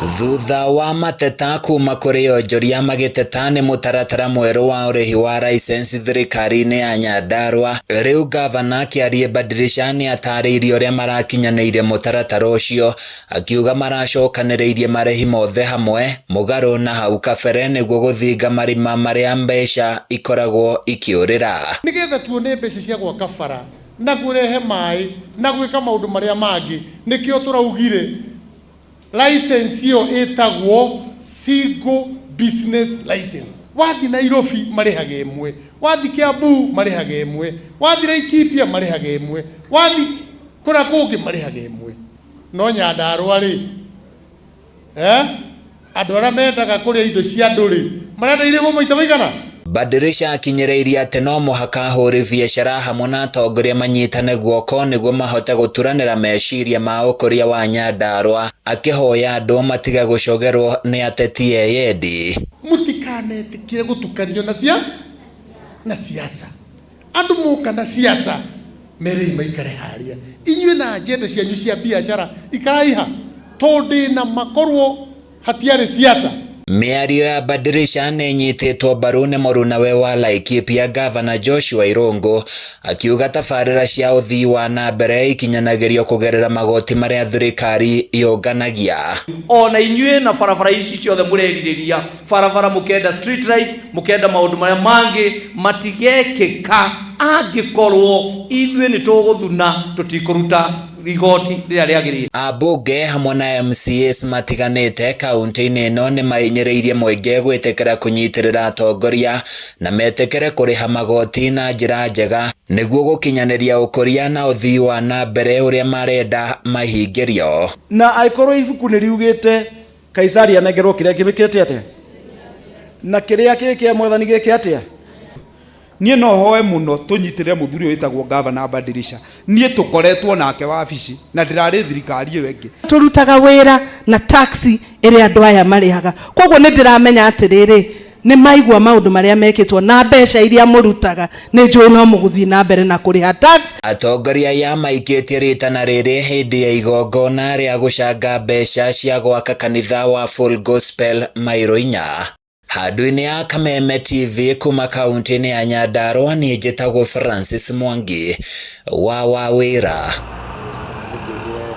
Thutha wa Mateta kuma kuri onjoria magiteta ni mutaratara mweru wa urihi wa license thirikari-ini ya Nyandarua, riu gavana akiaria badirisha ni atariirie uria marakinyaniire mutaratara ucio, akiuga maracokaniriirie marihi mothe hamwe mugaru na hau kabere niguo guthinga marima maria mbeca ikoragwo ikiurira. Nigetha tuone mbeca cia gwaka bara na kurehe mai na gwika maundu maria mangi, nikio turaugire license yo etagwo single business license. Wathi Nairobi marihage imwe, wathi Kiambu marihage imwe, wathi Laikipia marihage imwe, wathi kura kungi marihage imwe. No Nyandarua ri andu aria mendaga kuria indo cia andu ri marenda irimo maita maigana. Badirisha akinyereirie ati no muhaka ahuri biashara hamwe na atongoria manyitane guoko niguo mahote guturanira meciria ma ukuria wa Nyandarua, akihoya andu matiga gucogerwo ni ateti eyendi. Mutikanetĩkĩre gũtukanio na siasa. Andu muka na siasa mere maikare haria, inyue na agenda cianyu cia biashara ikaraiha tondu na makorwo hatiari siasa. Miario ya Badirisha ni nyititwo mbaru ni murunawe wa Laikipia Gavana Joshua Irungu, akiuga tabarĩra cia uthii wa na mbere ikinyanagirio kugerera magoti maria thirikari yonganagia. Ona inyue na barabara ici ciothe mureriria barabara, mukenda street lights, mukenda maundu maria mangi matigekeka angikorwo ithuĩ ni tuguthuna tutikuruta rigoti rĩrĩa rĩagĩrĩire. Ambunge hamwe na MCAs matiganĩte kaunti-inĩ ĩno nĩ mainyereirie mũingĩ gwĩtĩkĩra kũnyitirĩra atongoria na metĩkĩre kũrĩha magoti na njĩra njega nĩguo gũkinyanĩria ũkũria na ũthii wa na mbere ũrĩa marenda mahingĩrio. Na aikorwo ibuku nĩ riugĩte Kaisari anengerwo kĩrĩa kĩbĩkĩte atĩa na kĩrĩa kĩkĩa mwathani gĩkĩ atĩa. Nie no hoe muno tunyitirire muthuri witagwo Gavana Badirisha, nie tukoretwo nake wabici na ndirari thirikari iyo engi turutaga wira na taxi ire andu aya marihaga. Koguo ni ndiramenya atiriri ni maigwa maundu maria mekitwo na mbeca iria murutaga ni njui no muguthi na mbere na kuriha tax. Atongoria ya maikitie ritana riri hindi ya igongona ria gucanga mbeca cia gwaka kanitha wa Full Gospel Mairoinya. Handũ-inĩ ya Kameme TV kuma kaunti-inĩ ya Nyandarua, ni njĩtagwo Francis Mwangi wa Wawĩra.